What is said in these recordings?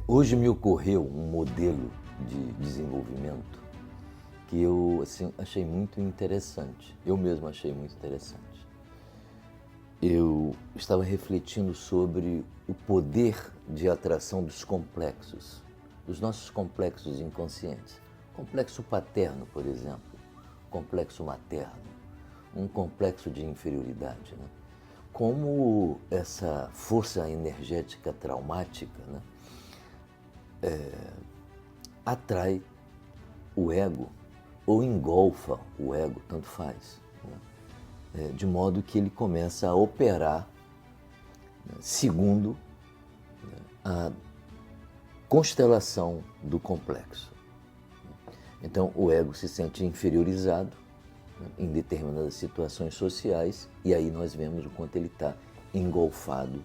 Hoje me ocorreu um modelo de desenvolvimento que eu assim, achei muito interessante. Eu mesmo achei muito interessante. Eu estava refletindo sobre o poder de atração dos complexos, dos nossos complexos inconscientes. Complexo paterno, por exemplo, complexo materno, um complexo de inferioridade, né? Como essa força energética traumática, né, atrai o ego ou engolfa o ego, tanto faz, né? De modo que ele começa a operar, né, segundo a constelação do complexo. Então o ego se sente inferiorizado, né, em determinadas situações sociais, e aí nós vemos o quanto ele está engolfado,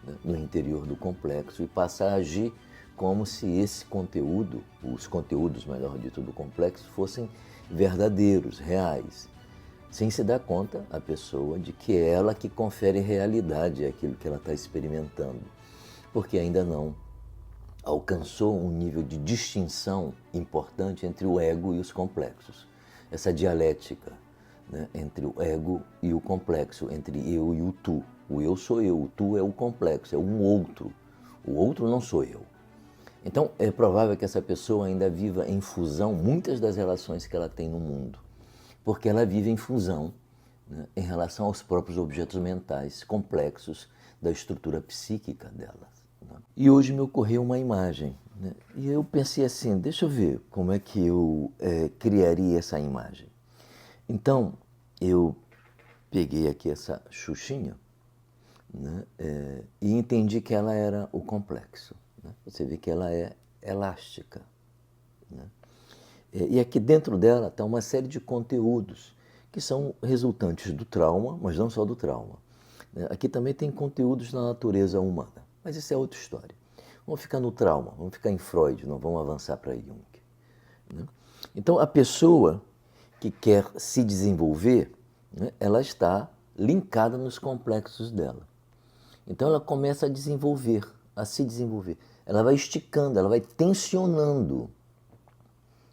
né, no interior do complexo, e passa a agir como se esse conteúdo, os conteúdos, melhor dito, do complexo, fossem verdadeiros, reais, sem se dar conta a pessoa de que é ela que confere realidade àquilo que ela está experimentando, porque ainda não alcançou um nível de distinção importante entre o ego e os complexos. Essa dialética, né, entre o ego e o complexo, entre eu e o tu. O eu sou eu, o tu é o complexo, é um outro. O outro não sou eu. Então, é provável que essa pessoa ainda viva em fusão muitas das relações que ela tem no mundo, porque ela vive em fusão, né, em relação aos próprios objetos mentais complexos da estrutura psíquica dela. Né? E hoje me ocorreu uma imagem, né, e eu pensei assim, deixa eu ver como é que eu criaria essa imagem. Então, eu peguei aqui essa xuxinha, né, e entendi que ela era o complexo. Né? Você vê que ela é elástica. Né? E aqui dentro dela está uma série de conteúdos que são resultantes do trauma, mas não só do trauma. Né? Aqui também tem conteúdos da natureza humana, mas isso é outra história. Vamos ficar no trauma, vamos ficar em Freud, não vamos avançar para Jung. Né? Então, a pessoa que quer se desenvolver, né, ela está linkada nos complexos dela. Então ela começa a desenvolver, a se desenvolver. Ela vai esticando, ela vai tensionando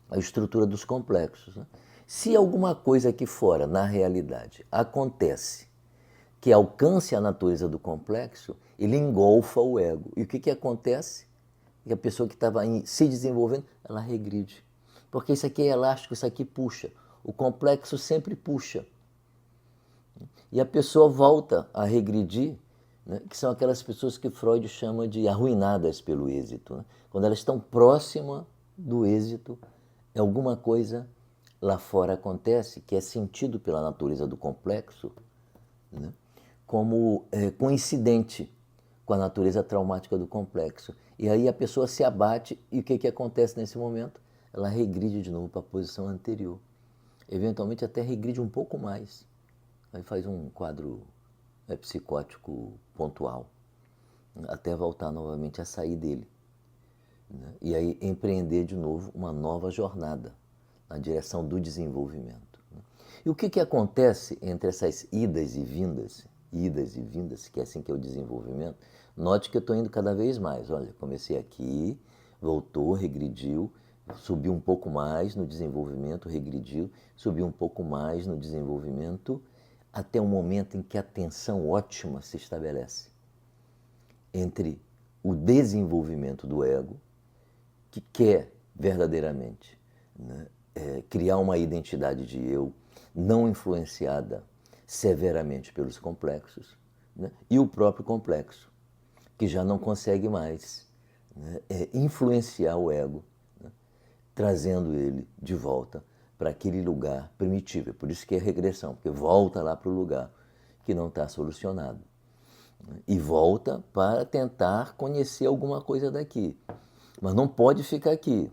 a estrutura dos complexos. Né? Se alguma coisa aqui fora, na realidade, acontece que alcance a natureza do complexo, ele engolfa o ego. E o que acontece? Que a pessoa que estava se desenvolvendo, ela regride. Porque isso aqui é elástico, isso aqui puxa. O complexo sempre puxa. E a pessoa volta a regredir, né, que são aquelas pessoas que Freud chama de arruinadas pelo êxito. Né? Quando elas estão próximas do êxito, alguma coisa lá fora acontece que é sentido pela natureza do complexo, né, como coincidente com a natureza traumática do complexo. E aí a pessoa se abate e o que acontece nesse momento? Ela regride de novo para a posição anterior. Eventualmente até regride um pouco mais. Aí faz um quadro psicótico pontual, até voltar novamente a sair dele. Né? E aí empreender de novo uma nova jornada na direção do desenvolvimento. Né? E o que acontece entre essas idas e vindas, que é assim que é o desenvolvimento? Note que eu estou indo cada vez mais. Olha, comecei aqui, voltou, regrediu, subiu um pouco mais no desenvolvimento, regrediu, subiu um pouco mais no desenvolvimento, até o momento em que a tensão ótima se estabelece entre o desenvolvimento do ego, que quer verdadeiramente, né, criar uma identidade de eu não influenciada severamente pelos complexos, né, e o próprio complexo, que já não consegue mais, né, influenciar o ego, né, trazendo ele de volta para aquele lugar primitivo. É por isso que é regressão, porque volta lá para o lugar que não está solucionado. Né, e volta para tentar conhecer alguma coisa daqui. Mas não pode ficar aqui.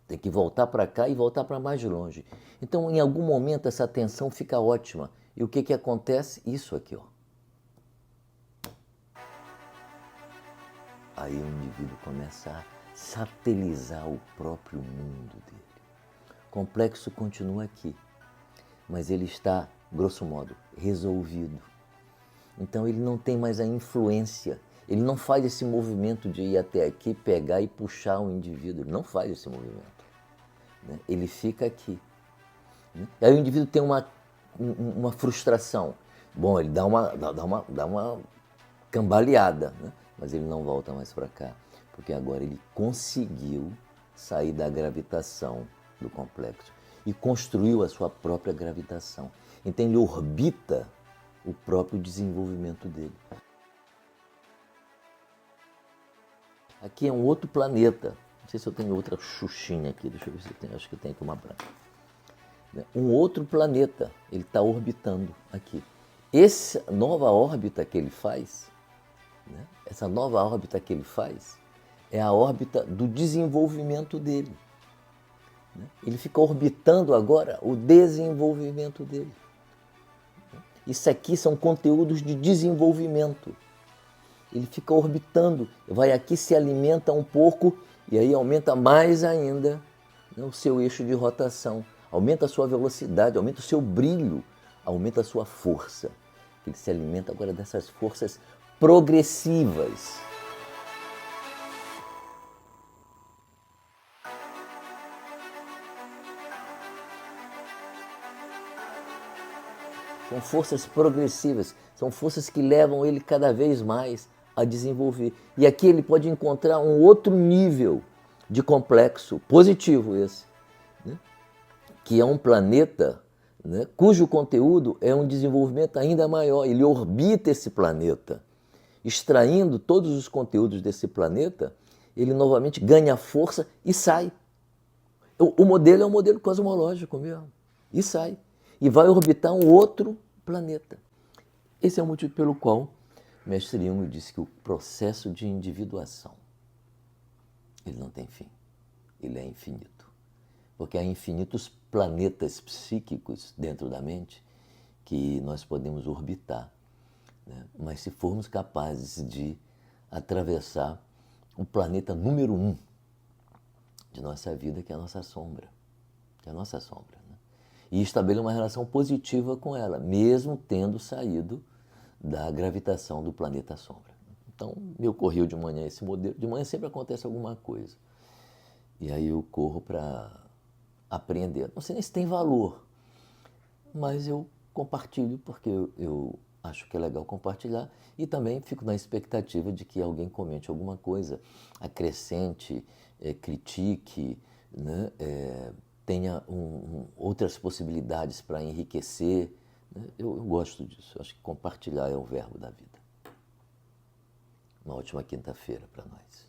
Tem que voltar para cá e voltar para mais longe. Então, em algum momento, essa tensão fica ótima. E o que acontece? Isso aqui, ó. Aí o indivíduo começa a satelizar o próprio mundo dele. O complexo continua aqui, mas ele está, grosso modo, resolvido. Então ele não tem mais a influência Ele não faz esse movimento de ir até aqui, pegar e puxar o indivíduo. Ele não faz esse movimento. Né? Ele fica aqui. Né? E aí o indivíduo tem uma frustração. Bom, ele dá uma cambaleada, né? Mas ele não volta mais para cá, porque agora ele conseguiu sair da gravitação do complexo e construiu a sua própria gravitação. Então ele orbita o próprio desenvolvimento dele. Aqui é um outro planeta. Não sei se eu tenho outra xuxinha aqui. Deixa eu ver se eu tenho. Acho que eu tenho aqui uma branca. Um outro planeta. Ele está orbitando aqui. Essa nova órbita que ele faz, né? Essa nova órbita que ele faz é a órbita do desenvolvimento dele. Né? Ele fica orbitando agora o desenvolvimento dele. Isso aqui são conteúdos de desenvolvimento. Ele fica orbitando, vai aqui, se alimenta um pouco e aí aumenta mais ainda, né, o seu eixo de rotação, aumenta a sua velocidade, aumenta o seu brilho, aumenta a sua força. Ele se alimenta agora dessas forças progressivas. São forças progressivas, são forças que levam ele cada vez mais a desenvolver. E aqui ele pode encontrar um outro nível de complexo, positivo esse, né? Que é um planeta, né, cujo conteúdo é um desenvolvimento ainda maior. Ele orbita esse planeta. Extraindo todos os conteúdos desse planeta, ele novamente ganha força e sai. O modelo é um modelo cosmológico mesmo. E sai. E vai orbitar um outro planeta. Esse é o motivo pelo qual o mestre Jung disse que o processo de individuação, ele não tem fim, ele é infinito. Porque há infinitos planetas psíquicos dentro da mente que nós podemos orbitar, né? Mas se formos capazes de atravessar o planeta número 1 de nossa vida, que é a nossa sombra, né? E estabelecer uma relação positiva com ela, mesmo tendo saído da gravitação do planeta sombra. Então, me ocorreu de manhã esse modelo. De manhã sempre acontece alguma coisa. E aí eu corro para aprender. Não sei nem se tem valor, mas eu compartilho porque eu acho que é legal compartilhar e também fico na expectativa de que alguém comente alguma coisa, acrescente, critique, né? Tenha outras possibilidades para enriquecer. Né? Eu gosto disso. Eu acho que compartilhar é o verbo da vida. Uma ótima quinta-feira para nós.